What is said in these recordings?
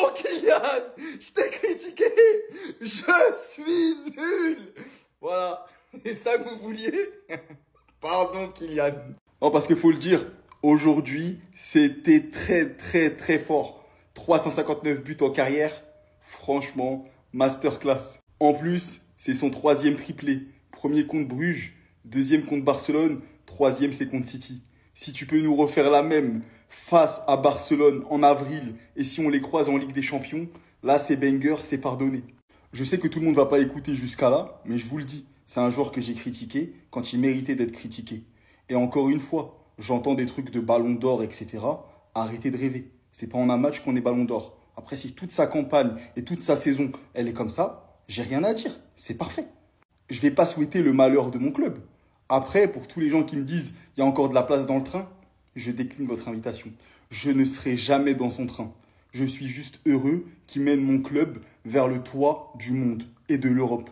Pardon, Kylian, je t'ai critiqué. Je suis nul. Voilà, c'est ça que vous vouliez? Pardon, Kylian. Non, parce qu'il faut le dire, aujourd'hui, c'était très fort. 359 buts en carrière. Franchement, masterclass. En plus, c'est son 3e triplé. Premier contre Bruges, 2e contre Barcelone, 3e c'est contre City. Si tu peux nous refaire la même face à Barcelone en avril et si on les croise en Ligue des Champions, là c'est banger, c'est pardonné. Je sais que tout le monde va pas écouter jusqu'à là, mais je vous le dis, c'est un joueur que j'ai critiqué quand il méritait d'être critiqué. Et encore une fois, j'entends des trucs de ballon d'or, etc. Arrêtez de rêver. C'est pas en un match qu'on est ballon d'or. Après, si toute sa campagne et toute sa saison, elle est comme ça, j'ai rien à dire. C'est parfait. Je vais pas souhaiter le malheur de mon club. Après, pour tous les gens qui me disent il y a encore de la place dans le train, je décline votre invitation. Je ne serai jamais dans son train. Je suis juste heureux qu'il mène mon club vers le toit du monde et de l'Europe.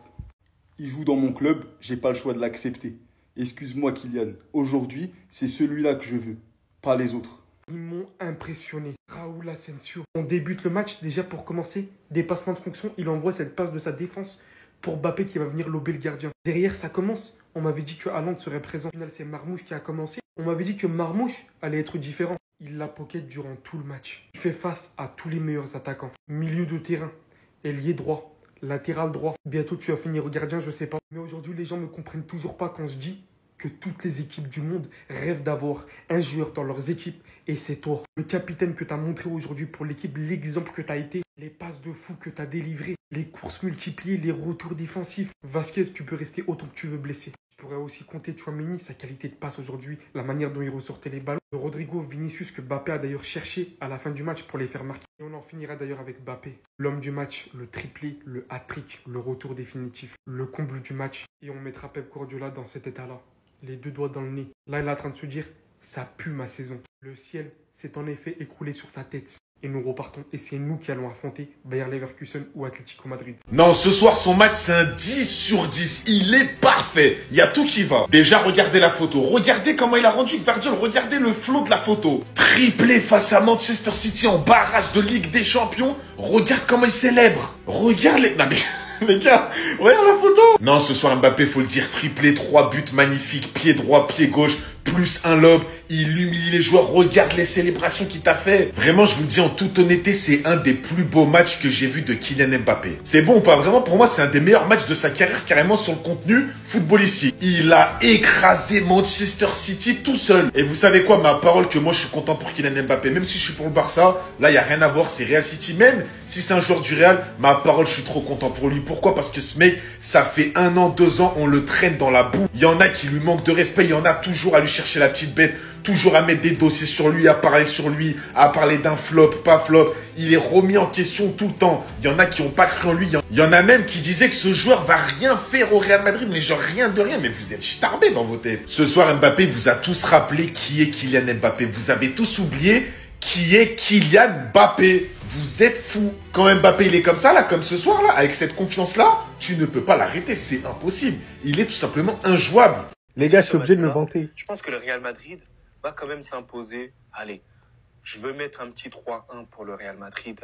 Il joue dans mon club, j'ai pas le choix de l'accepter. Excuse-moi Kylian, aujourd'hui, c'est celui-là que je veux, pas les autres. Ils m'ont impressionné. Raúl Asensio. On débute le match, déjà pour commencer, dépassement de fonction, il envoie cette passe de sa défense pour Mbappé qui va venir lober le gardien. Derrière, ça commence. On m'avait dit que Haaland serait présent. Au final, c'est Marmouche qui a commencé. On m'avait dit que Marmouche allait être différent. Il la pocket durant tout le match. Il fait face à tous les meilleurs attaquants. Milieu de terrain, ailier droit, latéral droit. Bientôt, tu vas finir au gardien, je sais pas. Mais aujourd'hui, les gens ne me comprennent toujours pas quand je dis que toutes les équipes du monde rêvent d'avoir un joueur dans leurs équipes. Et c'est toi. Le capitaine que tu as montré aujourd'hui pour l'équipe, l'exemple que tu as été, les passes de fou que tu as délivrées, les courses multipliées, les retours défensifs. Vasquez, tu peux rester autant que tu veux blessé. Je pourrais aussi compter Tchouaméni, sa qualité de passe aujourd'hui, la manière dont il ressortait les ballons. Rodrigo, Vinicius, que Mbappé a d'ailleurs cherché à la fin du match pour les faire marquer. Et on en finira d'ailleurs avec Mbappé. L'homme du match, le triplé, le hat-trick, le retour définitif, le comble du match. Et on mettra Pep Guardiola dans cet état-là. Les 2 doigts dans le nez. Là, il est en train de se dire, ça pue ma saison. Le ciel s'est en effet écroulé sur sa tête. Et nous repartons. Et c'est nous qui allons affronter Bayer Leverkusen ou Atlético Madrid. Non, ce soir, son match, c'est un 10 sur 10. Il est parfait. Il y a tout qui va. Déjà, regardez la photo. Regardez comment il a rendu Gvardiol. Regardez le flow de la photo. Triplé face à Manchester City en barrage de Ligue des Champions. Regarde comment il célèbre. Regarde les... Non mais... Les gars, regarde la photo. Non, ce soir, Mbappé, faut le dire, triplé, 3 buts magnifiques, pied droit, pied gauche, plus un lob. Il humilie les joueurs. Regarde les célébrations qu'il t'a fait. Vraiment, je vous le dis en toute honnêteté, c'est un des plus beaux matchs que j'ai vu de Kylian Mbappé. C'est bon ou pas? Vraiment, pour moi, c'est un des meilleurs matchs de sa carrière, carrément sur le contenu footballistique. Il a écrasé Manchester City tout seul. Et vous savez quoi? Ma parole que moi, je suis content pour Kylian Mbappé. Même si je suis pour le Barça, là, il n'y a rien à voir. C'est Real City. Même si c'est un joueur du Real, ma parole, je suis trop content pour lui. Pourquoi? Parce que ce mec, ça fait 1 an, 2 ans, on le traîne dans la boue. Il y en a qui lui manquent de respect. Il y en a toujours à lui chercher la petite bête. Toujours à mettre des dossiers sur lui, à parler sur lui, à parler d'un flop, pas flop. Il est remis en question tout le temps. Il y en a qui n'ont pas cru en lui. Il y en a même qui disaient que ce joueur va rien faire au Real Madrid. Mais genre rien de rien. Mais vous êtes starbés dans vos têtes. Ce soir, Mbappé vous a tous rappelé qui est Kylian Mbappé. Vous avez tous oublié qui est Kylian Mbappé. Vous êtes fous. Quand Mbappé il est comme ça, là, comme ce soir, là, avec cette confiance-là, tu ne peux pas l'arrêter. C'est impossible. Il est tout simplement injouable. Les gars, je suis obligé de me vanter. Je pense que le Real Madrid va quand même s'imposer. Allez, je veux mettre un petit 3-1 pour le Real Madrid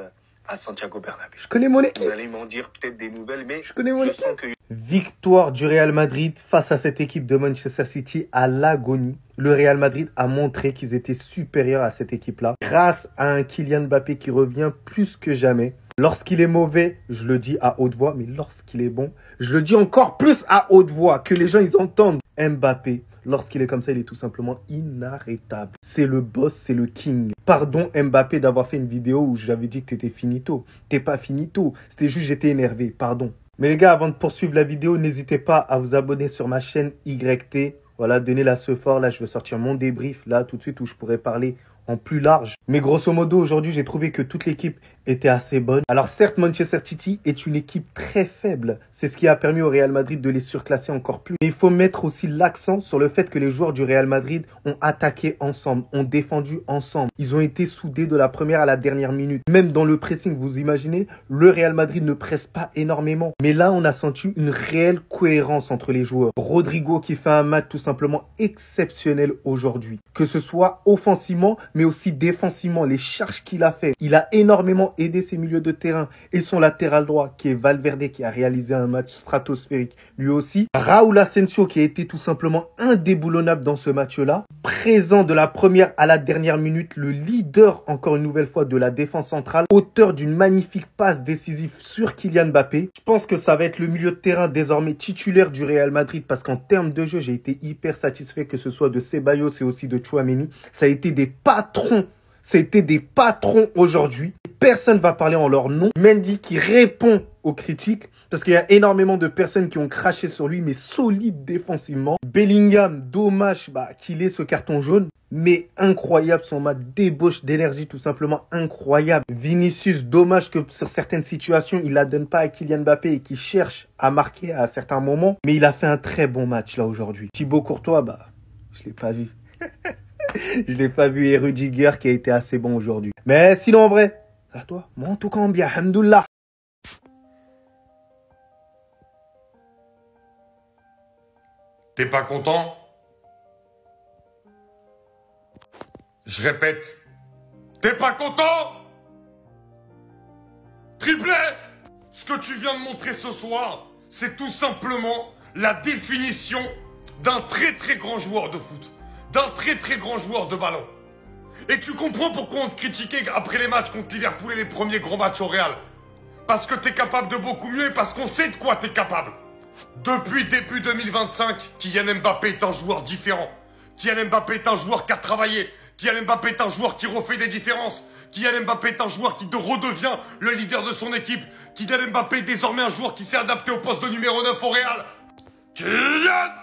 à Santiago Bernabéu. Je connais mon équipe. Vous allez m'en dire peut-être des nouvelles, mais je sens que... Victoire du Real Madrid face à cette équipe de Manchester City à l'agonie. Le Real Madrid a montré qu'ils étaient supérieurs à cette équipe-là grâce à un Kylian Mbappé qui revient plus que jamais. Lorsqu'il est mauvais, je le dis à haute voix, mais lorsqu'il est bon, je le dis encore plus à haute voix, que les gens ils entendent. Mbappé, lorsqu'il est comme ça, il est tout simplement inarrêtable. C'est le boss, c'est le king. Pardon Mbappé d'avoir fait une vidéo où j'avais dit que t'étais finito. T'es pas finito, c'était juste j'étais énervé, pardon. Mais les gars, avant de poursuivre la vidéo, n'hésitez pas à vous abonner sur ma chaîne YT. Voilà, donnez-la ce fort. Là, je vais sortir mon débrief, là, tout de suite, où je pourrais parler en plus large. Mais grosso modo, aujourd'hui, j'ai trouvé que toute l'équipe était assez bonne. Alors certes, Manchester City est une équipe très faible. C'est ce qui a permis au Real Madrid de les surclasser encore plus. Mais il faut mettre aussi l'accent sur le fait que les joueurs du Real Madrid ont attaqué ensemble, ont défendu ensemble. Ils ont été soudés de la première à la dernière minute. Même dans le pressing, vous imaginez, le Real Madrid ne presse pas énormément. Mais là, on a senti une réelle cohérence entre les joueurs. Rodrigo qui fait un match tout simplement exceptionnel aujourd'hui. Que ce soit offensivement, mais aussi défensivement, les charges qu'il a fait. Il a énormément aidé ses milieux de terrain et son latéral droit, qui est Valverde, qui a réalisé un match stratosphérique lui aussi. Raúl Asensio, qui a été tout simplement indéboulonnable dans ce match-là. Présent de la première à la dernière minute, le leader, encore une nouvelle fois, de la défense centrale, auteur d'une magnifique passe décisive sur Kylian Mbappé. Je pense que ça va être le milieu de terrain désormais titulaire du Real Madrid parce qu'en termes de jeu, j'ai été hyper satisfait que ce soit de Ceballos et aussi de Tchouaméni. Ça a été des patrons. C'était des patrons aujourd'hui. Personne ne va parler en leur nom. Mendy qui répond aux critiques parce qu'il y a énormément de personnes qui ont craché sur lui, mais solide défensivement. Bellingham, dommage qu'il ait ce carton jaune, mais incroyable son match, débauche d'énergie tout simplement incroyable. Vinicius, dommage que sur certaines situations, il la donne pas à Kylian Mbappé et qui cherche à marquer à certains moments, mais il a fait un très bon match là aujourd'hui. Thibaut Courtois, je l'ai pas vu. Je l'ai pas vu, et Rudiger qui a été assez bon aujourd'hui. Mais sinon en vrai, à toi, moi en tout cas bien, alhamdoulilah. T'es pas content? Je répète, t'es pas content? Triplé! Ce que tu viens de montrer ce soir, c'est tout simplement la définition d'un très très grand joueur de foot. D'un très très grand joueur de ballon. Et tu comprends pourquoi on te critiquait après les matchs contre Liverpool et les premiers gros matchs au Real. Parce que t'es capable de beaucoup mieux et parce qu'on sait de quoi t'es capable. Depuis début 2025, Kylian Mbappé est un joueur différent. Kylian Mbappé est un joueur qui a travaillé. Kylian Mbappé est un joueur qui refait des différences. Kylian Mbappé est un joueur qui redevient le leader de son équipe. Kylian Mbappé est désormais un joueur qui s'est adapté au poste de numéro 9 au Real. Kylian!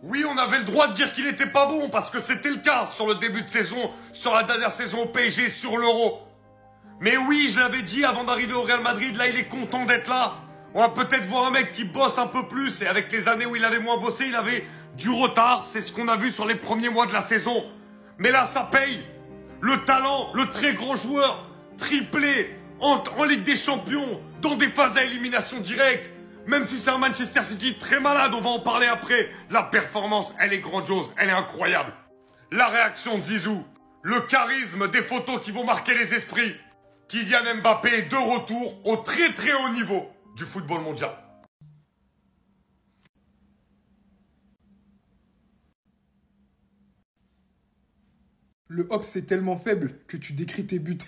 Oui, on avait le droit de dire qu'il était pas bon parce que c'était le cas sur le début de saison, sur la dernière saison au PSG, sur l'Euro. Mais oui, je l'avais dit avant d'arriver au Real Madrid, là il est content d'être là. On va peut-être voir un mec qui bosse un peu plus et avec les années où il avait moins bossé, il avait du retard. C'est ce qu'on a vu sur les premiers mois de la saison. Mais là, ça paye. Le talent, le très grand joueur, triplé en Ligue des Champions, dans des phases à élimination directe. Même si c'est un Manchester City très malade, on va en parler après. La performance, elle est grandiose, elle est incroyable. La réaction de Zizou, le charisme des photos qui vont marquer les esprits. Kylian Mbappé est de retour au très très haut niveau du football mondial. Le hop, c'est tellement faible que tu décris tes buts.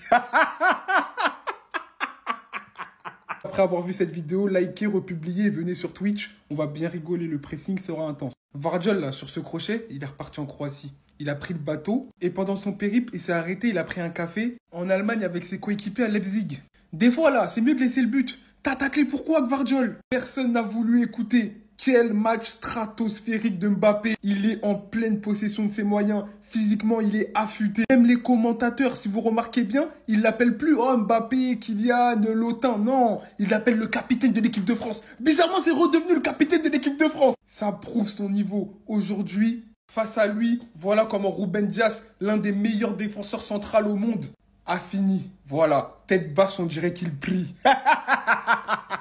Après avoir vu cette vidéo, likez, republiez et venez sur Twitch. On va bien rigoler, le pressing sera intense. Vardiol, là, sur ce crochet, il est reparti en Croatie. Il a pris le bateau et pendant son périple, il s'est arrêté, il a pris un café en Allemagne avec ses coéquipiers à Leipzig. Des fois, là, c'est mieux de laisser le but. T'as taclé pourquoi, Vardiol? Personne n'a voulu écouter. Quel match stratosphérique de Mbappé. Il est en pleine possession de ses moyens. Physiquement, il est affûté. Même les commentateurs, si vous remarquez bien, ils l'appellent plus Mbappé, Kylian, Lotin. Non, ils l'appellent le capitaine de l'équipe de France. Bizarrement, c'est redevenu le capitaine de l'équipe de France. Ça prouve son niveau. Aujourd'hui, face à lui, voilà comment Ruben Dias, l'un des meilleurs défenseurs centraux au monde, a fini. Voilà, tête basse, on dirait qu'il prie.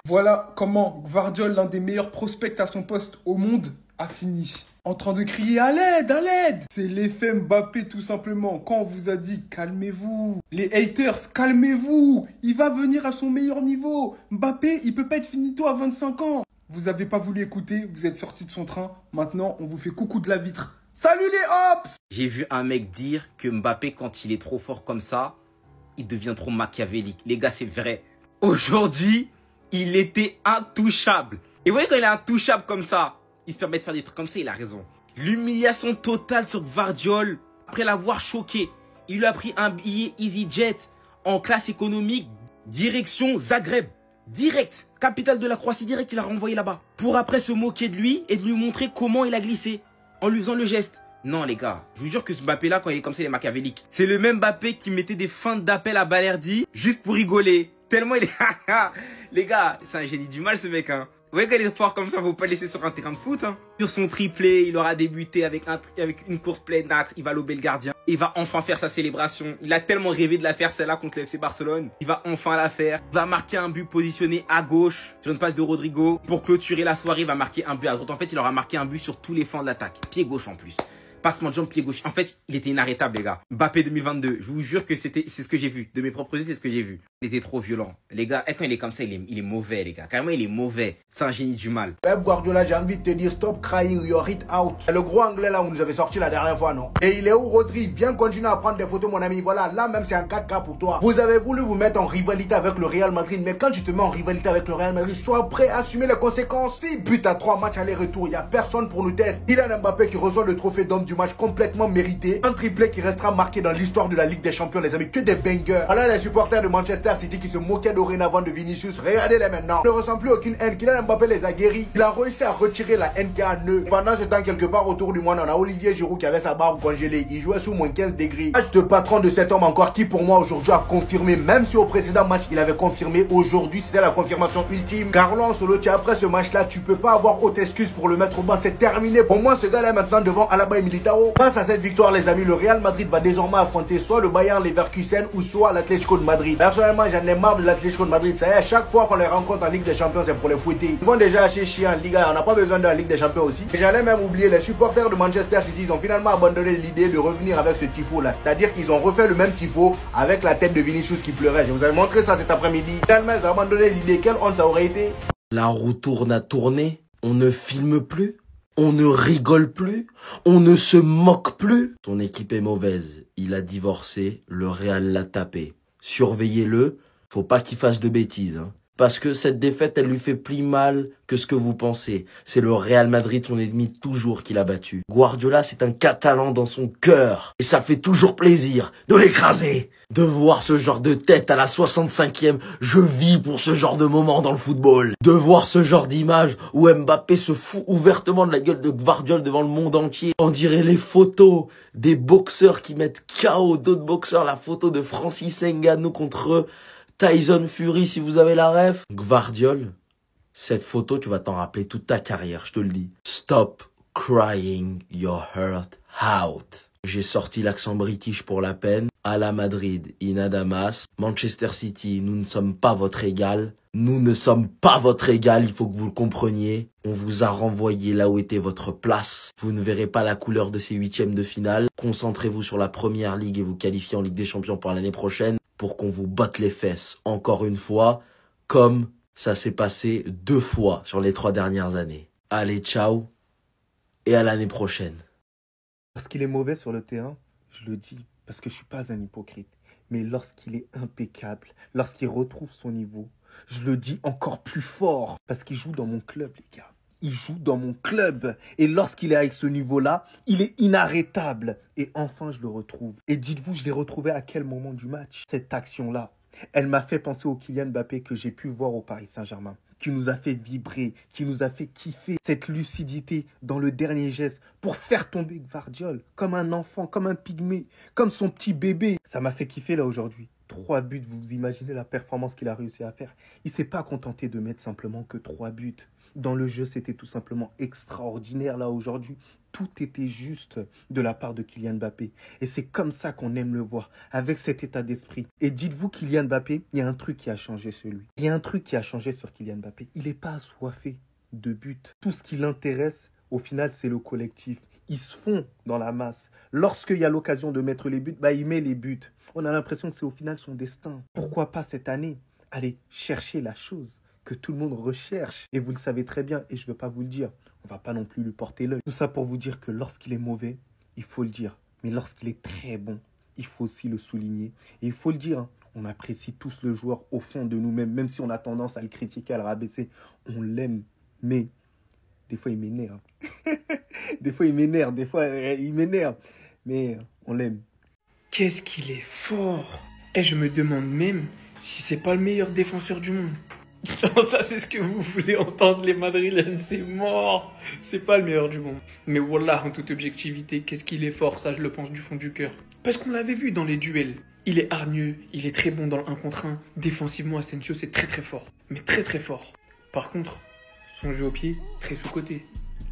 Voilà comment Vardiol, l'un des meilleurs prospects à son poste au monde, a fini. En train de crier à l'aide, à l'aide. C'est l'effet Mbappé tout simplement. Quand on vous a dit calmez-vous, les haters, calmez-vous. Il va venir à son meilleur niveau. Mbappé, il peut pas être finito à 25 ans. Vous avez pas voulu écouter, vous êtes sorti de son train. Maintenant, on vous fait coucou de la vitre. Salut les hops! J'ai vu un mec dire que Mbappé, quand il est trop fort comme ça, il devient trop machiavélique. Les gars, c'est vrai. Aujourd'hui, il était intouchable. Et vous voyez, quand il est intouchable comme ça, il se permet de faire des trucs comme ça, il a raison. L'humiliation totale sur Vardiol, après l'avoir choqué, il lui a pris un billet EasyJet en classe économique, direction Zagreb. Direct, capitale de la Croatie, direct, il a renvoyé là-bas. Pour après se moquer de lui et de lui montrer comment il a glissé, en lui faisant le geste. Non les gars, je vous jure que ce Mbappé là, quand il est comme ça, il est machiavélique. C'est le même Mbappé qui mettait des feintes d'appel à Balerdi juste pour rigoler. Tellement il est... Les gars, c'est un génie du mal ce mec hein. Vous voyez qu'il est fort comme ça, faut pas le laisser sur un terrain de foot hein. Sur son triplé, il aura débuté avec une course pleine d'axe, il va lober le gardien. Il va enfin faire sa célébration. Il a tellement rêvé de la faire celle-là contre le FC Barcelone. Il va enfin la faire. Il va marquer un but positionné à gauche sur une passe de Rodrigo. Pour clôturer la soirée, il va marquer un but à droite. En fait, il aura marqué un but sur tous les flancs de l'attaque. Pied gauche en plus. Passement de jambe, pied gauche. En fait, il était inarrêtable, les gars. Mbappé 2022. Je vous jure que c'est ce que j'ai vu. De mes propres yeux, c'est ce que j'ai vu. Il était trop violent. Les gars, quand il est comme ça, il est mauvais, les gars. Carrément, il est mauvais. C'est un génie du mal. Pep Guardiola, j'ai envie de te dire, stop crying, you're it out. C'est le gros anglais là où nous avait sorti la dernière fois, non? Et il est où, Rodri? Viens continuer à prendre des photos, mon ami. Voilà, là même c'est un 4K pour toi. Vous avez voulu vous mettre en rivalité avec le Real Madrid, mais quand tu te mets en rivalité avec le Real Madrid, sois prêt à assumer les conséquences. 6 buts à 3 matchs aller-retour, il n'y a personne pour nous tester. Kylian Mbappé qui reçoit le trophée d'homme du match complètement mérité. Un triplé qui restera marqué dans l'histoire de la Ligue des Champions, les amis. Que des bangers. Voilà les supporters de Manchester City qui se moquaient dorénavant de Vinicius. Regardez-les maintenant. Il ne ressent plus aucune haine. Kylian Mbappé les a guéris. Il a réussi à retirer la haine qui a en eux. Pendant ce temps, quelque part autour du monde, on a Olivier Giroud qui avait sa barbe congelée. Il jouait sous moins 15 degrés. Match de patron de cet homme encore qui pour moi aujourd'hui a confirmé, même si au précédent match il avait confirmé, aujourd'hui c'était la confirmation ultime. Carlo Ancelotti, après ce match-là, tu peux pas avoir haute excuse pour le mettre au banc. C'est terminé. Pour moi, ce gars-là est maintenant devant Alaba et Militao. Face à cette victoire, les amis, le Real Madrid va désormais affronter soit le Bayern Leverkusen ou soit l'Atlético de Madrid. Personnellement, j'en ai marre de l'Atlético de Madrid. Ça y est, à chaque fois qu'on les rencontre en Ligue des Champions, c'est pour les fouetter. Ils vont déjà acheter chiant en Liga. On n'a pas besoin de la Ligue des Champions aussi. Et j'allais même oublier, les supporters de Manchester City, ils ont finalement abandonné l'idée de revenir avec ce tifo-là. C'est-à-dire qu'ils ont refait le même tifo avec la tête de Vinicius qui pleurait. Je vous avais montré ça cet après-midi. Finalement, ils ont abandonné l'idée. Quelle honte ça aurait été. La roue tourne à tourner. On ne filme plus. On ne rigole plus. On ne se moque plus. Son équipe est mauvaise. Il a divorcé. Le Real l'a tapé. Surveillez-le. Faut pas qu'il fasse de bêtises, hein. Parce que cette défaite, elle lui fait plus mal que ce que vous pensez. C'est le Real Madrid, son ennemi toujours, qui l'a battu. Guardiola, c'est un Catalan dans son cœur. Et ça fait toujours plaisir de l'écraser. De voir ce genre de tête à la 65e, je vis pour ce genre de moment dans le football. De voir ce genre d'image où Mbappé se fout ouvertement de la gueule de Guardiola devant le monde entier. On dirait les photos des boxeurs qui mettent KO d'autres boxeurs. La photo de Francis Ngannou contre Tyson Fury, si vous avez la ref. Guardiola, cette photo, tu vas t'en rappeler toute ta carrière, je te le dis. Stop crying your heart out. J'ai sorti l'accent british pour la peine. À la Madrid, Inadamas. Manchester City, nous ne sommes pas votre égal. Nous ne sommes pas votre égal, il faut que vous le compreniez. On vous a renvoyé là où était votre place. Vous ne verrez pas la couleur de ces 8e de finale. Concentrez-vous sur la première ligue et vous qualifiez en Ligue des Champions pour l'année prochaine pour qu'on vous botte les fesses encore une fois, comme ça s'est passé 2 fois sur les 3 dernières années. Allez, ciao et à l'année prochaine. Parce qu'il est mauvais sur le terrain, je le dis, parce que je suis pas un hypocrite. Mais lorsqu'il est impeccable, lorsqu'il retrouve son niveau, je le dis encore plus fort. Parce qu'il joue dans mon club, les gars. Il joue dans mon club. Et lorsqu'il est avec ce niveau-là, il est inarrêtable. Et enfin, je le retrouve. Et dites-vous, je l'ai retrouvé à quel moment du match? Cette action-là, elle m'a fait penser au Kylian Mbappé que j'ai pu voir au Paris Saint-Germain. Qui nous a fait vibrer, qui nous a fait kiffer. Cette lucidité dans le dernier geste pour faire tomber Guardiola comme un enfant, comme un pygmée, comme son petit bébé. Ça m'a fait kiffer là aujourd'hui. 3 buts, vous imaginez la performance qu'il a réussi à faire. Il ne s'est pas contenté de mettre simplement que 3 buts. Dans le jeu, c'était tout simplement extraordinaire là aujourd'hui. Tout était juste de la part de Kylian Mbappé. Et c'est comme ça qu'on aime le voir, avec cet état d'esprit. Et dites-vous, Kylian Mbappé, il y a un truc qui a changé sur lui. Il y a un truc qui a changé sur Kylian Mbappé. Il n'est pas assoiffé de buts. Tout ce qui l'intéresse, au final, c'est le collectif. Ils se font dans la masse. Lorsqu'il y a l'occasion de mettre les buts, il met les buts. On a l'impression que c'est au final son destin. Pourquoi pas cette année aller chercher la chose que tout le monde recherche. Et vous le savez très bien, et je ne veux pas vous le dire. On ne va pas non plus lui porter l'œil. Tout ça pour vous dire que lorsqu'il est mauvais, il faut le dire. Mais lorsqu'il est très bon, il faut aussi le souligner. Et il faut le dire, hein, on apprécie tous le joueur au fond de nous-mêmes, même si on a tendance à le critiquer, à le rabaisser. On l'aime, mais des fois il m'énerve. Des fois il m'énerve, mais on l'aime. Qu'est-ce qu'il est fort! Et je me demande même si c'est pas le meilleur défenseur du monde. Non, ça c'est ce que vous voulez entendre, les Madrilènes, c'est mort. C'est pas le meilleur du monde. Mais voilà, en toute objectivité, qu'est-ce qu'il est fort, ça je le pense du fond du cœur. Parce qu'on l'avait vu dans les duels. Il est hargneux, il est très bon dans le 1 contre 1. Défensivement, Asensio c'est très très fort. Mais très très fort. Par contre, son jeu au pied, très sous-côté.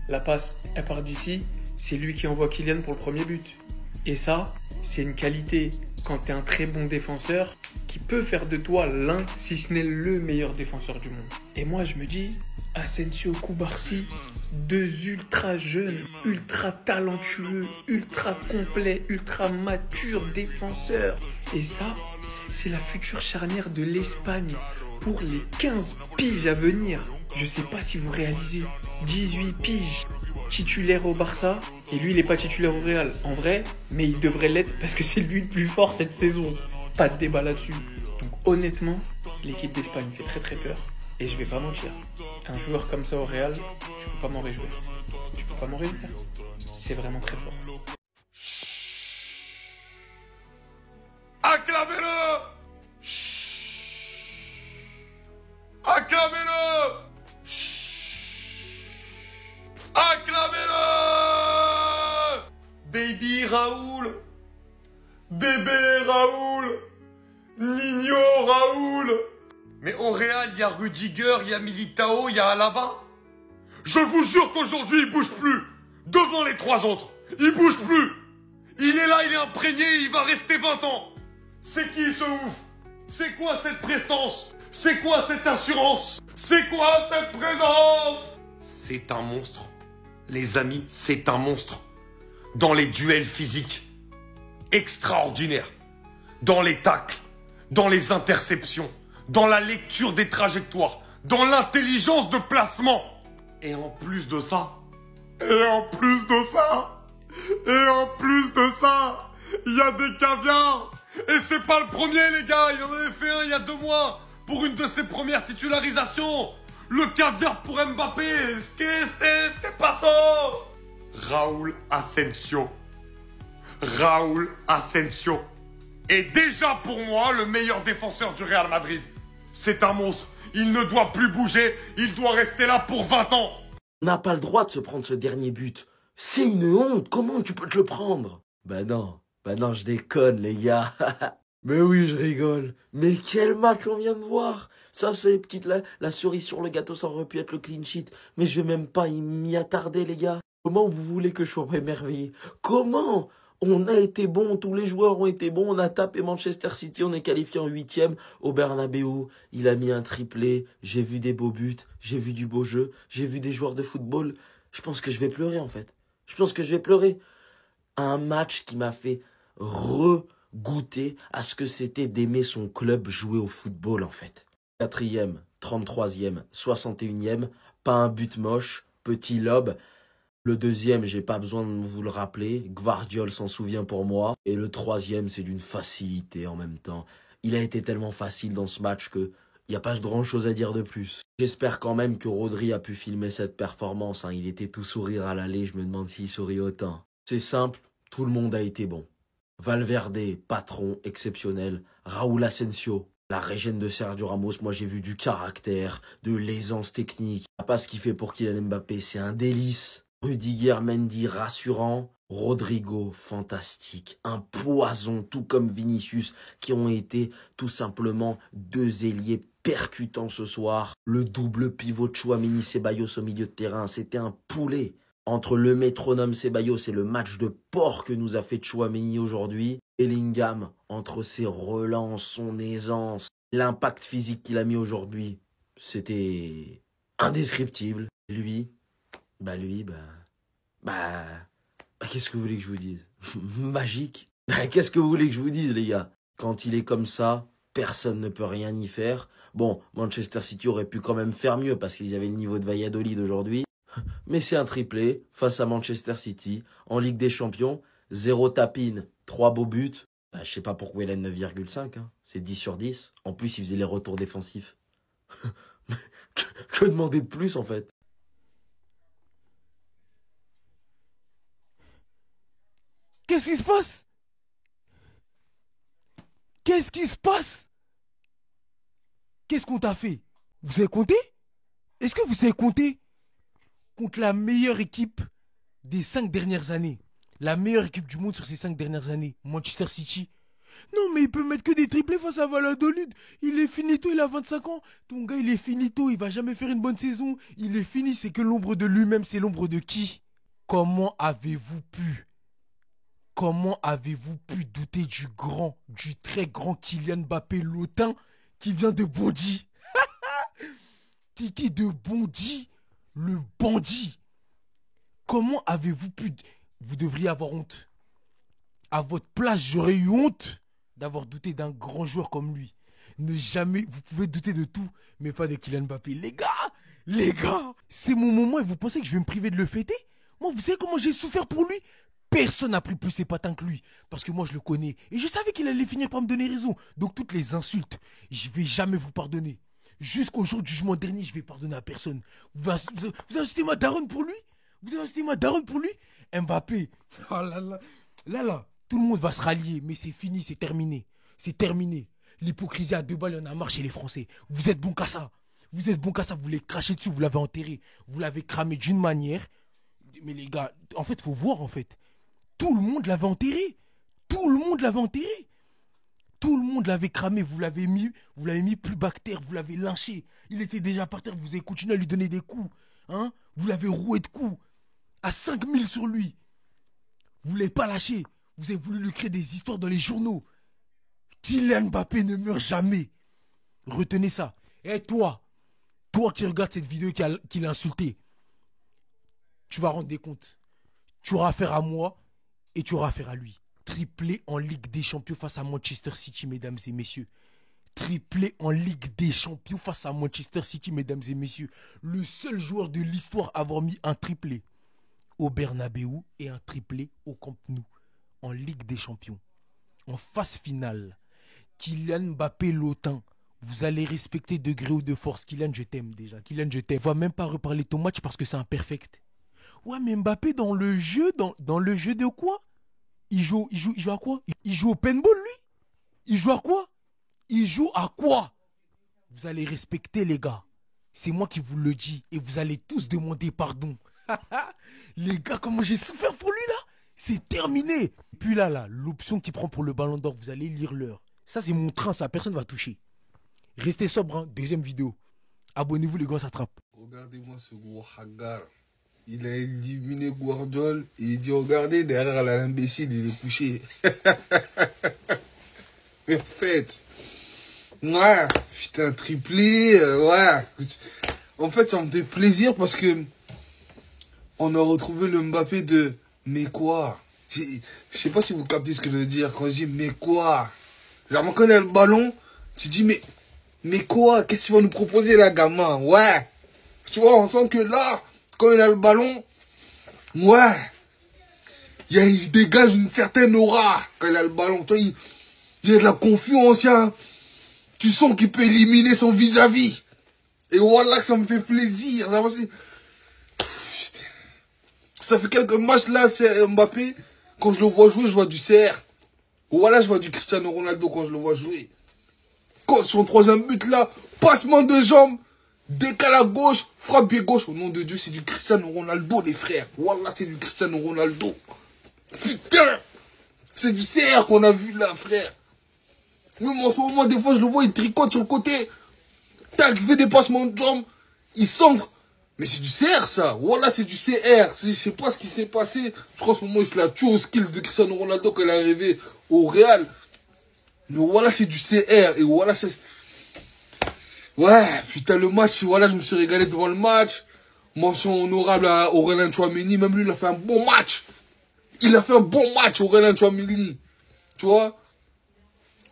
La passe, elle part d'ici, c'est lui qui envoie Kylian pour le premier but. Et ça, c'est une qualité quand tu es un très bon défenseur qui peut faire de toi l'un, si ce n'est le meilleur défenseur du monde. Et moi, je me dis, Asensio, Koubarsi, deux ultra jeunes, ultra talentueux, ultra complets, ultra matures défenseurs. Et ça, c'est la future charnière de l'Espagne pour les 15 piges à venir. Je sais pas si vous réalisez, 18 piges titulaire au Barça, et lui il n'est pas titulaire au Real, en vrai, mais il devrait l'être parce que c'est lui le plus fort cette saison. Pas de débat là-dessus. Donc honnêtement, l'équipe d'Espagne me fait très très peur. Et je vais pas mentir, un joueur comme ça au Real, je peux pas m'en réjouir. Je peux pas m'en réjouir. C'est vraiment très fort. Acclamez-le! Acclamez-le! Acclamez-le! Baby Raoul! Bébé Raoul! Nino Raoul! Mais au Real, il y a Rudiger, il y a Militao, il y a Alaba. Je vous jure qu'aujourd'hui, il bouge plus. Devant les trois autres. Il bouge plus. Il est là, il est imprégné, il va rester 20 ans. C'est qui ce ouf? C'est quoi cette prestance? C'est quoi cette assurance? C'est quoi cette présence? C'est un monstre. Les amis, c'est un monstre. Dans les duels physiques. Extraordinaire. Dans les tacles. Dans les interceptions. Dans la lecture des trajectoires, dans l'intelligence de placement. Et en plus de ça, il y a des caviars. Et c'est pas le premier, les gars, il en avait fait un il y a 2 mois, pour une de ses premières titularisations. Le caviar pour Mbappé, c'était pas ça. Raúl Asensio. Est déjà pour moi le meilleur défenseur du Real Madrid. C'est un monstre. Il ne doit plus bouger. Il doit rester là pour 20 ans. On n'a pas le droit de se prendre ce dernier but. C'est une honte. Comment tu peux te le prendre? Bah non, je déconne, les gars. Mais oui, je rigole. Mais quel match on vient de voir. Ça, c'est la cerise sur le gâteau, ça aurait pu être le clean sheet. Mais je vais même pas m'y attarder, les gars. Comment vous voulez que je sois émerveillé? Comment? On a été bons, tous les joueurs ont été bons, on a tapé Manchester City, on est qualifié en 8e au Bernabeu, il a mis un triplé, j'ai vu des beaux buts, j'ai vu du beau jeu, j'ai vu des joueurs de football. Je pense que je vais pleurer en fait. Un match qui m'a fait regoûter à ce que c'était d'aimer son club jouer au football en fait. 4e, 33e, 61e, pas un but moche, petit lob. Le deuxième, j'ai pas besoin de vous le rappeler. Gvardiol s'en souvient pour moi. Et le troisième, c'est d'une facilité en même temps. Il a été tellement facile dans ce match que il n'y a pas grand chose à dire de plus. J'espère quand même que Rodri a pu filmer cette performance. Il était tout sourire à l'aller. Je me demande s'il sourit autant. C'est simple, tout le monde a été bon. Valverde, patron, exceptionnel. Raúl Asensio, la régène de Sergio Ramos. Moi, j'ai vu du caractère, de l'aisance technique. Pas ce qu'il fait pour Kylian Mbappé, c'est un délice. Rudiger, Mendy, rassurant. Rodrigo, fantastique. Un poison, tout comme Vinicius, qui ont été tout simplement 2 ailiers percutants ce soir. Le double pivot de Tchouaméni Ceballos au milieu de terrain, c'était un poulet. Entre le métronome Ceballos et le match de porc que nous a fait Tchouaméni aujourd'hui. Bellingham, entre ses relances, son aisance, l'impact physique qu'il a mis aujourd'hui, c'était indescriptible. Lui, qu'est-ce que vous voulez que je vous dise? Magique. Qu'est-ce que vous voulez que je vous dise, les gars? Quand il est comme ça, personne ne peut rien y faire. Bon, Manchester City aurait pu quand même faire mieux parce qu'ils avaient le niveau de Valladolid aujourd'hui. Mais c'est un triplé face à Manchester City en Ligue des Champions. 0 tapine, 3 beaux buts. Je sais pas pourquoi il a 9,5. C'est 10 sur 10. En plus, il faisait les retours défensifs. Que demander de plus, en fait? Qu'est-ce qui se passe? Qu'est-ce qui se passe? Qu'est-ce qu'on t'a fait? Vous savez compter? Est-ce que vous savez compter contre la meilleure équipe des 5 dernières années? La meilleure équipe du monde sur ces 5 dernières années, Manchester City. Non mais il peut mettre que des triplés face à Valladolid. Il est finito, il a 25 ans. Ton gars il est finito, il va jamais faire une bonne saison. Il est fini, c'est que l'ombre de lui-même, c'est l'ombre de qui? Comment avez-vous pu douter du très grand Kylian Mbappé Lotin qui vient de Bondy? Titi de Bondy, le bandit. Comment avez-vous pu... Vous devriez avoir honte. À votre place, j'aurais eu honte d'avoir douté d'un grand joueur comme lui. Ne jamais... Vous pouvez douter de tout, mais pas de Kylian Mbappé. Les gars, c'est mon moment et vous pensez que je vais me priver de le fêter? Moi, vous savez comment j'ai souffert pour lui? Personne n'a pris plus ses patins que lui. Parce que moi, je le connais. Et je savais qu'il allait finir par me donner raison. Donc, toutes les insultes, je vais jamais vous pardonner. Jusqu'au jour du jugement dernier, je vais pardonner à personne. Vous insultez ma daronne pour lui? Vous avez insulté ma daronne pour lui? Mbappé. Oh là là. Là, tout le monde va se rallier. Mais c'est fini, c'est terminé. C'est terminé. L'hypocrisie à 2 balles, il y en a marre chez les Français. Vous êtes bons qu'à ça. Vous êtes bons qu'à ça. Vous l'avez craché dessus, vous l'avez enterré. Vous l'avez cramé d'une manière. Mais les gars, en fait, faut voir, en fait. Tout le monde l'avait enterré. Tout le monde l'avait enterré. Tout le monde l'avait cramé. Vous l'avez mis plus bactère. Vous l'avez lynché. Il était déjà par terre. Vous avez continué à lui donner des coups. Hein? Vous l'avez roué de coups. À 5000 sur lui. Vous ne l'avez pas lâché. Vous avez voulu lui créer des histoires dans les journaux. Kylian Mbappé ne meurt jamais. Retenez ça. Et toi qui regardes cette vidéo qu'il a insulté, tu vas rendre des comptes. Tu auras affaire à moi et tu auras affaire à lui. Triplé en Ligue des Champions face à Manchester City, mesdames et messieurs. Triplé en Ligue des Champions face à Manchester City, mesdames et messieurs. Le seul joueur de l'histoire à avoir mis un triplé au Bernabeu et un triplé au Camp Nou. En Ligue des Champions. En phase finale. Kylian Mbappé Lotin. Vous allez respecter degré ou de force. Kylian, je t'aime déjà. Kylian, je t'aime. On va même pas reparler ton match parce que c'est imperfect. Ouais, mais Mbappé dans le jeu, dans le jeu de quoi? Il joue à quoi? Il joue au paintball, lui? Il joue à quoi? Il joue à quoi? Vous allez respecter, les gars. C'est moi qui vous le dis. Et vous allez tous demander pardon. Les gars, comment j'ai souffert pour lui, là? C'est terminé. Et puis là, l'option qu'il prend pour le ballon d'or, vous allez lire l'heure. Ça, c'est mon train, ça, personne ne va toucher. Restez sobre, hein. Deuxième vidéo. Abonnez-vous, les gars, ça attrape. Regardez-moi ce gros hagar. Il a éliminé Guardiola et il dit regardez, derrière l'imbécile, il est couché. Mais en fait, ouais, putain, triplé, ouais. En fait, ça me fait plaisir parce que on a retrouvé le Mbappé de mais quoi? Je sais pas si vous captez ce que je veux dire quand je dis mais quoi? Genre, quand il a le ballon, tu dis mais quoi? Qu'est-ce que tu vas nous proposer là, gamin? Ouais. Tu vois, on sent que là, quand il a le ballon, ouais, il dégage une certaine aura quand il a le ballon. Toi, il y a de la confiance, hein. Tu sens qu'il peut éliminer son vis-à-vis. Et voilà que ça me fait plaisir. Ça fait quelques matchs là, c'est Mbappé. Quand je le vois jouer, je vois du CR. Voilà, je vois du Cristiano Ronaldo quand je le vois jouer. Quand son troisième but là, passement de jambes, décale à gauche, frappe pied gauche. Au nom de Dieu, c'est du Cristiano Ronaldo, les frères. Voilà, c'est du Cristiano Ronaldo. Putain, c'est du CR qu'on a vu là, frère. Même en ce moment, des fois, je le vois, il tricote sur le côté. Tac, il fait des passements de jambes. Il centre. Mais c'est du CR, ça. Voilà, c'est du CR. Je sais pas ce qui s'est passé. Je crois qu'en ce moment, il se l'a tué aux skills de Cristiano Ronaldo quand il est arrivé au Real. Mais voilà, c'est du CR. Et voilà, c'est... Ouais, putain, le match, voilà, je me suis régalé devant le match. Mention honorable à Aurélien Tchouaméni. Même lui, il a fait un bon match. Il a fait un bon match, Aurélien Tchouaméni. Tu vois?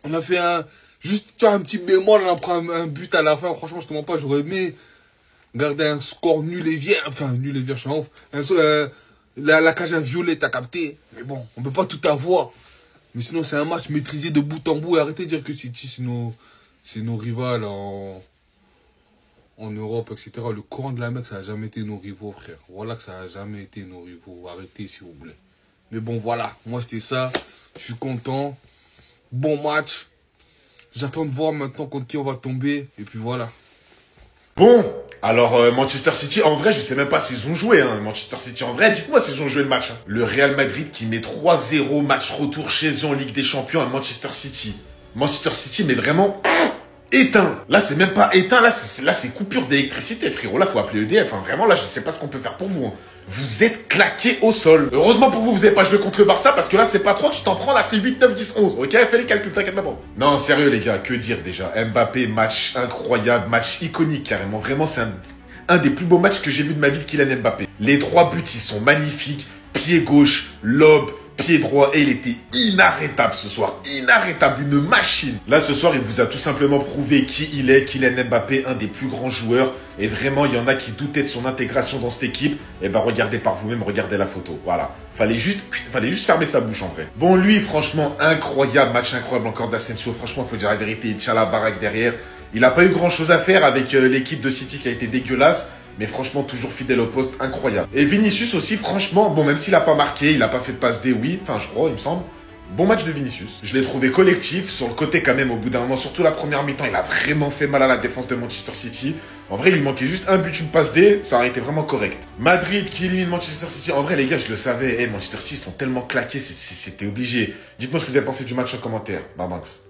On a fait juste un petit bémol, on a pris un but à la fin. Franchement, je te mens pas, j'aurais aimé garder un score nul et vierge. Enfin, nul et vierge, je suis un ouf. La cage inviolée, t'as capté. Mais bon, on peut pas tout avoir. Mais sinon, c'est un match maîtrisé de bout en bout. Et arrêtez de dire que City, c'est nos rivales en Europe, etc. Le courant de la Mecque, ça a jamais été nos rivaux, frère. Voilà que ça a jamais été nos rivaux. Arrêtez, s'il vous plaît. Mais bon, voilà. Moi, c'était ça. Je suis content. Bon match. J'attends de voir maintenant contre qui on va tomber. Et puis voilà. Bon, alors Manchester City, en vrai, je sais même pas s'ils ont joué. Hein. Manchester City, en vrai, dites-moi s'ils ont joué le match. Hein. Le Real Madrid qui met 3-0 match retour chez eux en Ligue des Champions à Manchester City. Manchester City, mais vraiment, éteint. Là, c'est même pas éteint, là, c'est coupure d'électricité, frérot. Là, faut appeler EDF. Enfin, vraiment, là, je sais pas ce qu'on peut faire pour vous. Hein. Vous êtes claqués au sol. Heureusement pour vous, vous avez pas joué contre le Barça, parce que là, c'est pas 3 que tu t'en prends, là, c'est 8, 9, 10, 11. Ok, fais les calculs, t'inquiète pas. Non, sérieux, les gars, que dire déjà? Mbappé, match incroyable, match iconique, carrément. Vraiment, c'est un des plus beaux matchs que j'ai vu de ma vie de Kylian Mbappé. Les 3 buts, ils sont magnifiques. Pied gauche, lobe, pied droit, et il était inarrêtable ce soir. Inarrêtable, une machine. Là, ce soir, il vous a tout simplement prouvé qui il est. Kylian Mbappé, un des plus grands joueurs. Et vraiment, il y en a qui doutaient de son intégration dans cette équipe. Et ben, regardez par vous-même, regardez la photo. Voilà. Fallait juste fermer sa bouche, en vrai. Bon, lui, franchement, incroyable. Match incroyable encore d'Asensio. Franchement, il faut dire la vérité. Il tient la baraque derrière. Il n'a pas eu grand-chose à faire avec l'équipe de City qui a été dégueulasse. Mais franchement, toujours fidèle au poste, incroyable. Et Vinicius aussi, franchement, bon, même s'il n'a pas marqué, il n'a pas fait de passe D, oui. Enfin, je crois, il me semble. Bon match de Vinicius. Je l'ai trouvé collectif, sur le côté quand même, au bout d'un moment. Surtout la première mi-temps, il a vraiment fait mal à la défense de Manchester City. En vrai, il lui manquait juste un but, une passe D, ça aurait été vraiment correct. Madrid qui élimine Manchester City. En vrai, les gars, je le savais. Manchester City, ils sont tellement claqués, c'était obligé. Dites-moi ce que vous avez pensé du match en commentaire. Barbanks.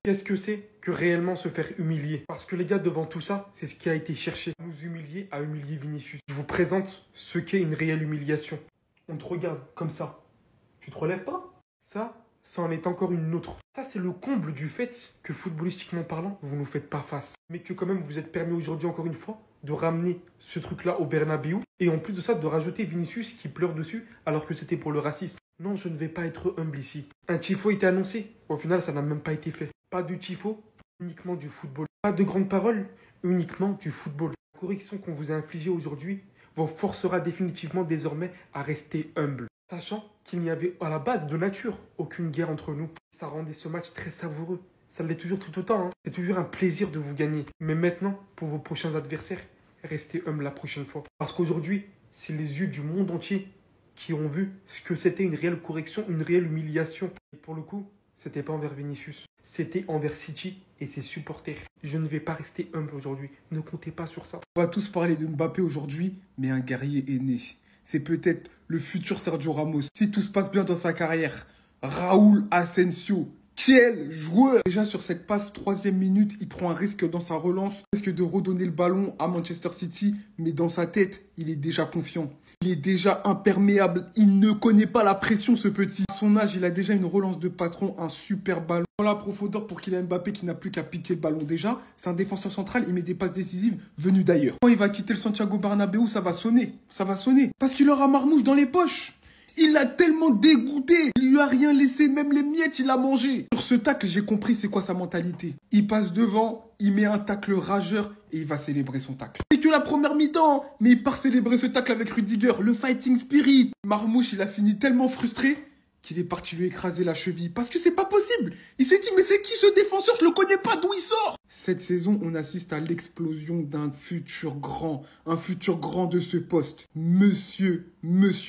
Qu'est-ce que c'est que réellement se faire humilier? Parce que les gars, devant tout ça, c'est ce qui a été cherché. Nous humilier à humilier Vinicius. Je vous présente ce qu'est une réelle humiliation. On te regarde comme ça. Tu te relèves pas? Ça en est encore une autre. Ça, c'est le comble du fait que, footballistiquement parlant, vous nous faites pas face. Mais que quand même, vous êtes permis aujourd'hui, encore une fois, de ramener ce truc-là au Bernabéu. Et en plus de ça, de rajouter Vinicius qui pleure dessus alors que c'était pour le racisme. Non, je ne vais pas être humble ici. Un tifo était annoncé. Au final, ça n'a même pas été fait. Pas de tifo, uniquement du football. Pas de grandes paroles, uniquement du football. La correction qu'on vous a infligée aujourd'hui vous forcera définitivement désormais à rester humble. Sachant qu'il n'y avait à la base de nature aucune guerre entre nous. Ça rendait ce match très savoureux. Ça l'est toujours tout autant. Hein. C'est toujours un plaisir de vous gagner. Mais maintenant, pour vos prochains adversaires, restez humble la prochaine fois. Parce qu'aujourd'hui, c'est les yeux du monde entier qui ont vu ce que c'était une réelle correction, une réelle humiliation. Et pour le coup, c'était pas envers Vinicius. C'était envers City et ses supporters. Je ne vais pas rester humble aujourd'hui. Ne comptez pas sur ça. On va tous parler de Mbappé aujourd'hui, mais un guerrier est né. C'est peut-être le futur Sergio Ramos. Si tout se passe bien dans sa carrière, Raúl Asensio, quel joueur! Déjà sur cette passe, 3e minute, il prend un risque dans sa relance. Il risque de redonner le ballon à Manchester City, mais dans sa tête, il est déjà confiant. Il est déjà imperméable. Il ne connaît pas la pression, ce petit. À son âge, il a déjà une relance de patron, un super ballon. Dans la profondeur pour Kylian Mbappé qui n'a plus qu'à piquer le ballon déjà. C'est un défenseur central, il met des passes décisives venues d'ailleurs. Quand il va quitter le Santiago Bernabéu, ça va sonner. Ça va sonner. Parce qu'il aura marmouche dans les poches. Il l'a tellement dégoûté. Il lui a rien laissé, même les miettes, il a mangé. Sur ce tacle, j'ai compris c'est quoi sa mentalité. Il passe devant, il met un tacle rageur et il va célébrer son tacle. C'est que la première mi-temps, mais il part célébrer ce tacle avec Rudiger, le fighting spirit. Marmouche, il a fini tellement frustré qu'il est parti lui écraser la cheville. Parce que c'est pas possible. Il s'est dit, mais c'est qui ce défenseur? Je le connais pas, d'où il sort? Cette saison, on assiste à l'explosion d'un futur grand. Un futur grand de ce poste. Monsieur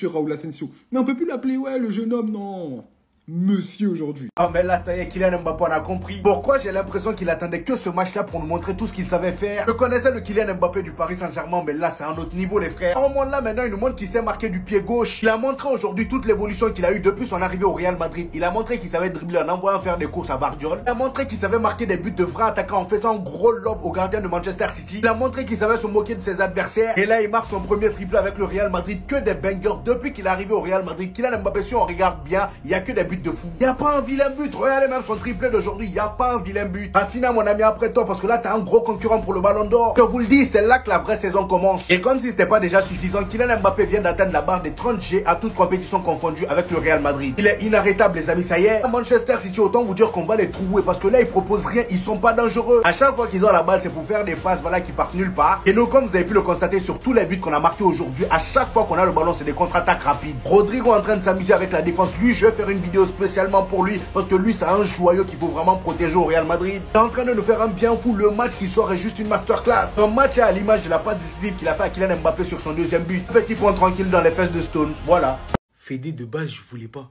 Raúl Asensio. Mais on peut plus l'appeler, ouais, le jeune homme, non. Monsieur aujourd'hui. Ah mais là ça y est, Kylian Mbappé on a compris. Pourquoi j'ai l'impression qu'il attendait que ce match là pour nous montrer tout ce qu'il savait faire. Je connaissais le Kylian Mbappé du Paris Saint-Germain, mais là c'est un autre niveau les frères. Au moment là maintenant il nous montre qu'il sait marquer du pied gauche. Il a montré aujourd'hui toute l'évolution qu'il a eu depuis son arrivée au Real Madrid. Il a montré qu'il savait dribbler en envoyant faire des courses à Bardiol. Il a montré qu'il savait marquer des buts de vrai attaquant en faisant un gros lob au gardien de Manchester City. Il a montré qu'il savait se moquer de ses adversaires. Et là il marque son premier triplé avec le Real Madrid. Que des bangers depuis qu'il est arrivé au Real Madrid. Kylian Mbappé, si on regarde bien, il y a que des buts de fou. Il y a pas un vilain but. Regardez même son triplé d'aujourd'hui. Il n'y a pas un vilain but. Affina, mon ami, après toi, parce que là, tu as un gros concurrent pour le ballon d'or. Je vous le dis, c'est là que la vraie saison commence. Et comme si c'était pas déjà suffisant, Kylian Mbappé vient d'atteindre la barre des 30 G à toute compétition confondue avec le Real Madrid. Il est inarrêtable, les amis, ça y est. À Manchester City, autant vous dire qu'on va les trouver parce que là, ils proposent rien. Ils sont pas dangereux. À chaque fois qu'ils ont la balle, c'est pour faire des passes, voilà, qui partent nulle part. Et nous, comme vous avez pu le constater sur tous les buts qu'on a marqués aujourd'hui, à chaque fois qu'on a le ballon, c'est des contre-attaques rapides. Rodrigo est en train de s'amuser avec la défense. Lui, je vais faire une vidéo spécialement pour lui. Parce que lui, c'est un joyau qu'il faut vraiment protéger au Real Madrid. Il est en train de nous faire un bien fou. Le match qui sort est juste une masterclass. Son match est à l'image de la passe décisive qu'il a fait à Kylian Mbappé sur son deuxième but. Petit point tranquille dans les fesses de Stones. Voilà. Fédé, de base, je voulais pas.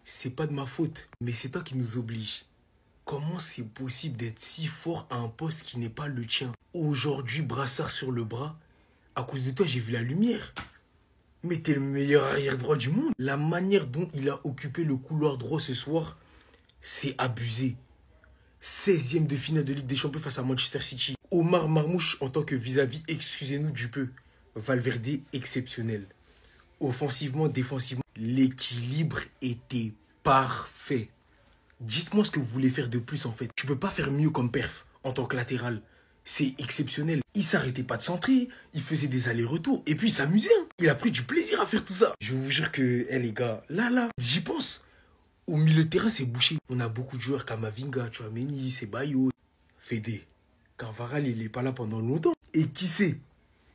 C'est pas de ma faute. Mais c'est toi qui nous oblige. Comment c'est possible d'être si fort à un poste qui n'est pas le tien? Aujourd'hui, brassard sur le bras. À cause de toi, j'ai vu la lumière. Mais t'es le meilleur arrière droit du monde. La manière dont il a occupé le couloir droit ce soir, c'est abusé. 16e de finale de Ligue des Champions face à Manchester City. Omar Marmouche en tant que vis-à-vis, excusez-nous du peu. Valverde, exceptionnel. Offensivement, défensivement, l'équilibre était parfait. Dites-moi ce que vous voulez faire de plus en fait. Tu peux pas faire mieux comme perf en tant que latéral. C'est exceptionnel. Il s'arrêtait pas de centrer, il faisait des allers-retours et puis il s'amusait. Hein. Il a pris du plaisir à faire tout ça. Je vous jure que, les gars, là, j'y pense. Au milieu de terrain, c'est bouché. On a beaucoup de joueurs Kamavinga, Tchouaméni, Ceballos, Fede. Carvajal, il est pas là pendant longtemps. Et qui sait?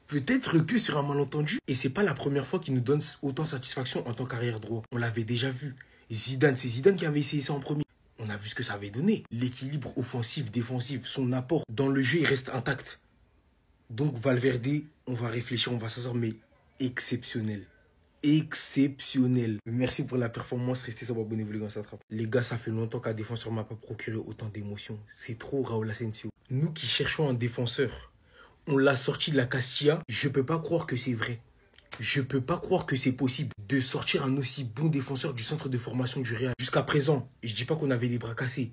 Peut-être que sur un malentendu. Et c'est pas la première fois qu'il nous donne autant de satisfaction en tant qu'arrière droit. On l'avait déjà vu. Zidane, c'est Zidane qui avait essayé ça en premier. On a vu ce que ça avait donné. L'équilibre offensif, défensif, son apport dans le jeu, il reste intact. Donc Valverde, on va réfléchir, on va s'asseoir, mais exceptionnel. Exceptionnel. Merci pour la performance. Restez sur abonnez-vous les gars, ça attrape. Les gars, ça fait longtemps qu'un défenseur m'a pas procuré autant d'émotions. C'est trop Raúl Asensio. Nous qui cherchons un défenseur, on l'a sorti de la Castilla. Je peux pas croire que c'est vrai. Je peux pas croire que c'est possible de sortir un aussi bon défenseur du centre de formation du Real. Jusqu'à présent, je dis pas qu'on avait les bras cassés,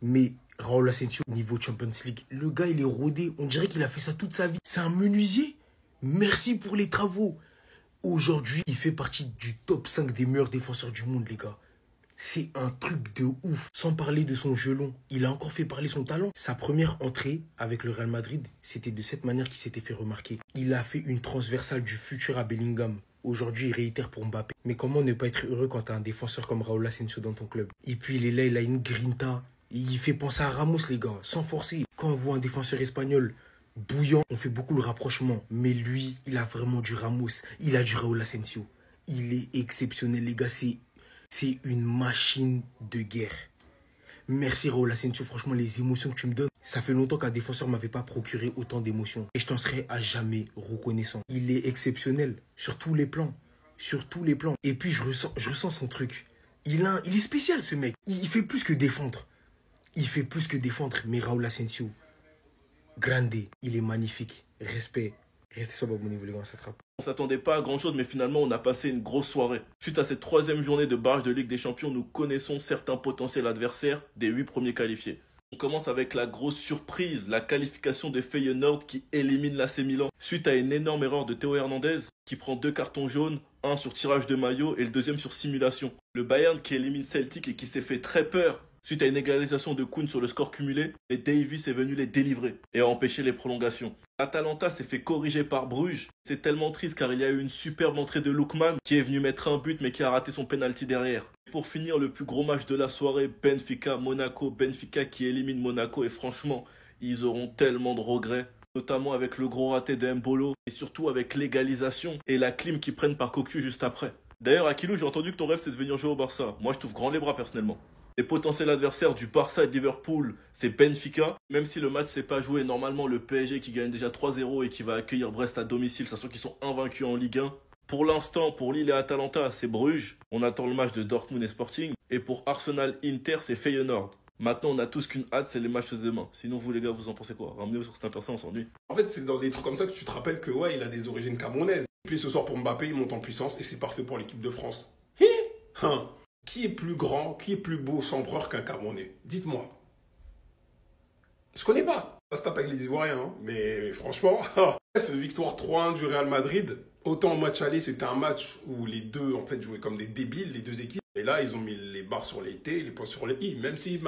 mais Raúl Asensio, niveau Champions League, le gars il est rodé, on dirait qu'il a fait ça toute sa vie. C'est un menuisier. Merci pour les travaux. Aujourd'hui, il fait partie du top 5 des meilleurs défenseurs du monde, les gars. C'est un truc de ouf. Sans parler de son jeu long, il a encore fait parler son talent. Sa première entrée avec le Real Madrid, c'était de cette manière qu'il s'était fait remarquer. Il a fait une transversale du futur à Bellingham. Aujourd'hui, il réitère pour Mbappé. Mais comment ne pas être heureux quand tu as un défenseur comme Raúl Asensio dans ton club? Et puis il est là, il a une grinta. Il fait penser à Ramos, les gars, sans forcer. Quand on voit un défenseur espagnol bouillant, on fait beaucoup le rapprochement. Mais lui, il a vraiment du Ramos. Il a du Raúl Asensio. Il est exceptionnel, les gars. C'est une machine de guerre. Merci Raúl Asensio, franchement les émotions que tu me donnes, ça fait longtemps qu'un défenseur ne m'avait pas procuré autant d'émotions. Et je t'en serai à jamais reconnaissant. Il est exceptionnel sur tous les plans. Sur tous les plans. Et puis je ressens son truc. Il est spécial ce mec. Il fait plus que défendre. Il fait plus que défendre. Mais Raúl Asensio, grande, il est magnifique. Respect. Restez sur abonnez-vous les gars, ça attrape. On s'attendait pas à grand chose, mais finalement on a passé une grosse soirée. Suite à cette 3e journée de barrage de Ligue des Champions, nous connaissons certains potentiels adversaires des 8 premiers qualifiés. On commence avec la grosse surprise, la qualification de Feyenoord qui élimine l'AC Milan. Suite à une énorme erreur de Théo Hernandez qui prend 2 cartons jaunes, un sur tirage de maillot et le deuxième sur simulation. Le Bayern qui élimine Celtic et qui s'est fait très peur. Suite à une égalisation de Kuhn sur le score cumulé, et Davies est venu les délivrer et a empêché les prolongations. Atalanta s'est fait corriger par Bruges. C'est tellement triste car il y a eu une superbe entrée de Lookman qui est venu mettre un but mais qui a raté son penalty derrière. Pour finir, le plus gros match de la soirée, Benfica-Monaco. Benfica qui élimine Monaco et franchement, ils auront tellement de regrets. Notamment avec le gros raté de Mbolo et surtout avec l'égalisation et la clim qu'ils prennent par Cocu juste après. D'ailleurs, Akilou, j'ai entendu que ton rêve c'est de venir jouer au Barça. Moi, je t'ouvre grand les bras personnellement. Les potentiels adversaires du Barça et de Liverpool, c'est Benfica. Même si le match s'est pas joué, normalement le PSG qui gagne déjà 3-0 et qui va accueillir Brest à domicile, sachant qu'ils sont invaincus en Ligue 1. Pour l'instant, pour Lille et Atalanta, c'est Bruges. On attend le match de Dortmund et Sporting. Et pour Arsenal-Inter, c'est Feyenoord. Maintenant, on a tous qu'une hâte, c'est les matchs de demain. Sinon, vous les gars, vous en pensez quoi? Ramenez-vous sur cette personne, on s'ennuie. En fait, c'est dans des trucs comme ça que tu te rappelles que ouais, il a des origines camerounaises. Et puis ce soir pour Mbappé, il monte en puissance et c'est parfait pour l'équipe de France. Qui est plus grand, qui est plus beau chambreur qu'un Camerounais? Dites-moi. Je connais pas. Ça se tape avec les Ivoiriens, hein. Mais franchement... Bref, victoire 3-1 du Real Madrid. Autant en match aller, c'était un match où les deux en fait jouaient comme des débiles, les deux équipes. Et là, ils ont mis les barres sur les T, les points sur les I. Même si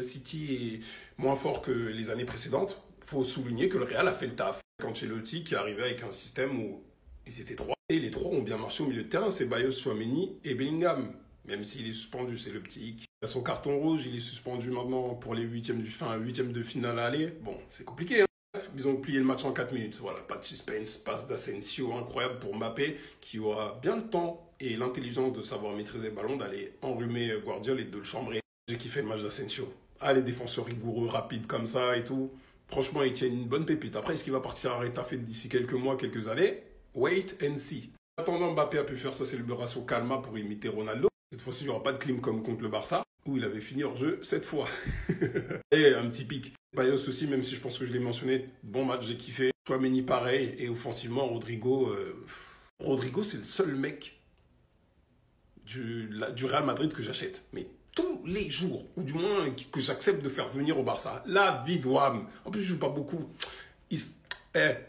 City est moins fort que les années précédentes, faut souligner que le Real a fait le taf. Ancelotti qui est arrivé avec un système où ils étaient 3. Et les 3 ont bien marché au milieu de terrain. C'est Ceballos, Tchouaméni et Bellingham. Même s'il est suspendu, c'est le petit hic. Il a son carton rouge, il est suspendu maintenant pour les huitièmes de finale à aller. Bon, c'est compliqué, hein. Ils ont plié le match en 4 minutes. Voilà, pas de suspense, passe d'Asensio incroyable pour Mbappé, qui aura bien le temps et l'intelligence de savoir maîtriser le ballon, d'aller enrhumer Guardiola et de le chambrer. J'ai kiffé le match d'Asensio. Ah, les défenseurs rigoureux, rapides comme ça et tout. Franchement, ils tiennent une bonne pépite. Après, est-ce qu'il va partir à Retafe d'ici quelques mois, quelques années? Wait and see. En attendant, Mbappé a pu faire sa célébration calma pour imiter Ronaldo. Cette fois-ci, il n'y aura pas de clim comme contre le Barça, où il avait fini hors jeu 7 fois. Et un petit pic. Bayos aussi, même si je pense que je l'ai mentionné, bon match, j'ai kiffé. Tchouaméni pareil, et offensivement, Rodrigo, c'est le seul mec du Real Madrid que j'achète. Mais tous les jours, ou du moins que j'accepte de faire venir au Barça. La vie de Wam. En plus, je joue pas beaucoup.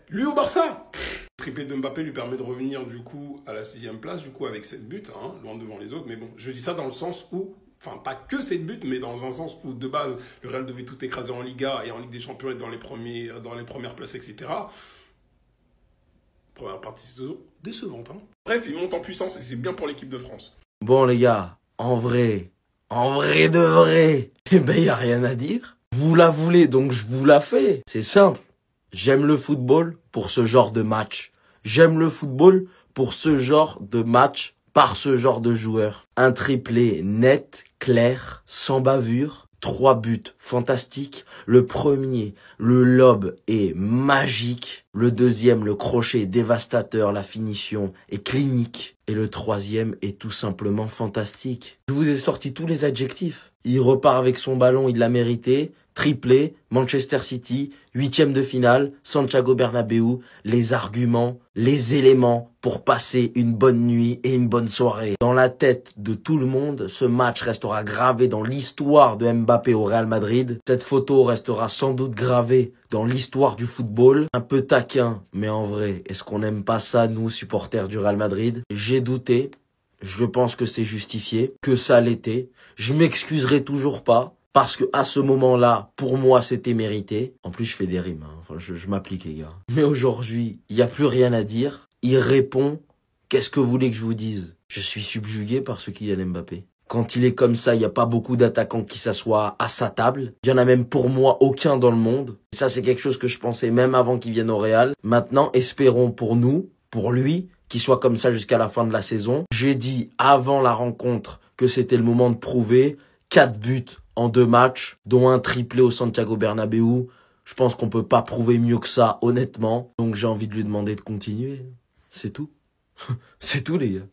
Lui au Barça, triplé de Mbappé lui permet de revenir du coup à la 6e place, du coup avec 7 buts, hein, loin devant les autres. Mais bon, je dis ça dans le sens où, enfin pas que 7 buts, mais dans un sens où de base, le Real devait tout écraser en Liga et en Ligue des Champions être dans les premières places, etc. Première partie de saison décevante. Hein. Bref, il monte en puissance et c'est bien pour l'équipe de France. Bon les gars, en vrai de vrai, eh ben y a rien à dire. Vous la voulez donc je vous la fais. C'est simple. J'aime le football pour ce genre de match. J'aime le football pour ce genre de match, par ce genre de joueur. Un triplé net, clair, sans bavure. 3 buts fantastiques. Le premier, le lob est magique. Le deuxième, le crochet est dévastateur. La finition est clinique. Et le troisième est tout simplement fantastique. Je vous ai sorti tous les adjectifs. Il repart avec son ballon, il l'a mérité. Triplé, Manchester City, 8e de finale, Santiago Bernabéu, les arguments, les éléments pour passer une bonne nuit et une bonne soirée. Dans la tête de tout le monde, ce match restera gravé dans l'histoire de Mbappé au Real Madrid. Cette photo restera sans doute gravée dans l'histoire du football. Un peu taquin, mais en vrai, est-ce qu'on n'aime pas ça, nous, supporters du Real Madrid? J'ai douté, je pense que c'est justifié, que ça l'était. Je m'excuserai toujours pas. Parce que à ce moment-là, pour moi, c'était mérité. En plus, je fais des rimes. Hein. Enfin, je m'applique, les gars. Mais aujourd'hui, il n'y a plus rien à dire. Il répond. Qu'est-ce que vous voulez que je vous dise? Je suis subjugué par ce Kylian Mbappé. Quand il est comme ça, il n'y a pas beaucoup d'attaquants qui s'assoient à sa table. Il y en a même pour moi aucun dans le monde. Et ça, c'est quelque chose que je pensais même avant qu'il vienne au Real. Maintenant, espérons pour nous, pour lui, qu'il soit comme ça jusqu'à la fin de la saison. J'ai dit avant la rencontre que c'était le moment de prouver. 4 buts en 2 matchs, dont un triplé au Santiago Bernabéu. Je pense qu'on peut pas prouver mieux que ça, honnêtement. Donc j'ai envie de lui demander de continuer. C'est tout. C'est tout, les gars.